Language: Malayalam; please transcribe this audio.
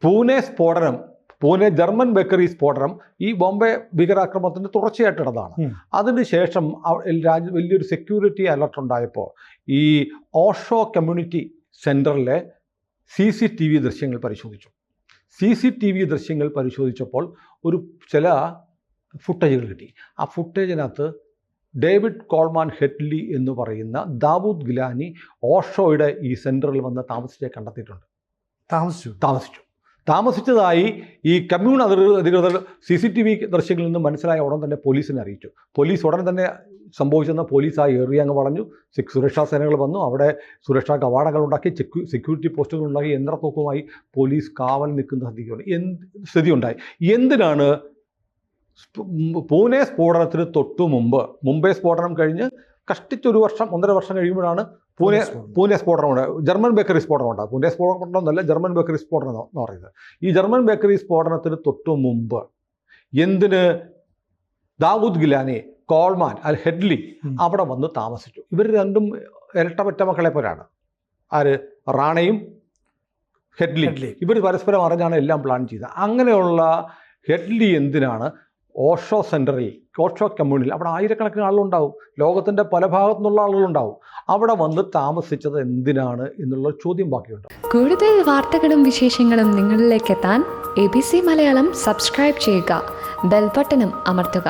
പൂനെ ജർമ്മൻ ബേക്കറി സ്ഫോടനം ഈ ബോംബെ ഭീകരാക്രമണത്തിൻ്റെ തുടർച്ചയായിട്ടുള്ളതാണ്. അതിനുശേഷം വലിയൊരു സെക്യൂരിറ്റി അലർട്ട് ഉണ്ടായപ്പോൾ ഈ ഓഷോ കമ്മ്യൂണിറ്റി സെൻറ്ററിലെ CCTV ദൃശ്യങ്ങൾ പരിശോധിച്ചു. CCTV ദൃശ്യങ്ങൾ പരിശോധിച്ചപ്പോൾ ചില ഫുട്ടേജുകൾ കിട്ടി. ആ ഫുട്ടേജിനകത്ത് ഡേവിഡ് കോൾമാൻ ഹെഡ്ലി എന്ന് പറയുന്ന ദാവൂദ് ഗിലാനി ഓഷോയുടെ ഈ സെൻറ്ററിൽ വന്ന് കണ്ടെത്തിയിട്ടുണ്ട്. താമസിച്ചതായി ഈ കമ്മ്യൂൺ അധികൃതർ CCTV ദൃശ്യങ്ങളിൽ നിന്ന് മനസ്സിലായ ഉടൻ തന്നെ പോലീസിനെ അറിയിച്ചു. പോലീസ് ഉടൻ തന്നെ സംഭവിച്ചെന്ന് പോലീസ് ആ ഏറിയ അങ്ങ് വളഞ്ഞു. സുരക്ഷാ സേനകൾ വന്നു. അവിടെ സുരക്ഷാ കവാടങ്ങൾ ഉണ്ടാക്കി, സെക്യൂരിറ്റി പോസ്റ്റുകൾ ഉണ്ടാക്കി, യന്ത്രത്തോക്കുമായി പോലീസ് കാവൽ നിൽക്കുന്ന സ്ഥിതി ഉണ്ടായി. എന്തിനാണ് പൂനെ സ്ഫോടനത്തിന് തൊട്ടു മുമ്പ്, മുംബൈ സ്ഫോടനം കഴിഞ്ഞ് കഷ്ടിച്ചൊരു വർഷം 1.5 വർഷം കഴിയുമ്പോഴാണ് പൂനെ സ്ഫോടനം ഉണ്ടായത്. ജർമ്മൻ ബേക്കറി സ്ഫോടനം ഉണ്ടാകും. പൂനെ സ്ഫോടനം എന്നല്ല, ജർമ്മൻ ബേക്കറി സ്ഫോടനം എന്ന് പറയുന്നത്. ഈ ജർമ്മൻ ബേക്കറി സ്ഫോടനത്തിന് തൊട്ടു മുമ്പ് എന്തിന് ദാവൂദ് ഗിലാനി, കോൾമാൻ ഹെഡ്ലി അവിടെ വന്ന് താമസിച്ചു? ഇവർ രണ്ടും ഇരട്ട മക്കളെ പോലാണ്. ആര്? റാണയും ഹെഡ്ലി. ഇവർ പരസ്പരം അറിഞ്ഞാണ് എല്ലാം പ്ലാൻ ചെയ്തത്. അങ്ങനെയുള്ള ഹെഡ്ലി എന്തിനാണ് ഓഷോ സെൻറ്ററിൽ, ഓഷോ കമ്മ്യൂണിൽ, അവിടെ ആയിരക്കണക്കിന് ആളുകളുണ്ടാവും, ലോകത്തിൻ്റെ പല ഭാഗത്തു നിന്നുള്ള ആളുകളുണ്ടാവും, അവിടെ വന്ന് താമസിച്ചത് എന്തിനാണ് എന്നുള്ള ചോദ്യം ബാക്കിയുണ്ട്. കൂടുതൽ വാർത്തകളും വിശേഷങ്ങളും നിങ്ങളിലേക്ക് എത്താൻ ABC മലയാളം സബ്സ്ക്രൈബ് ചെയ്യുക, ബെൽ ബട്ടണും അമർത്തുക.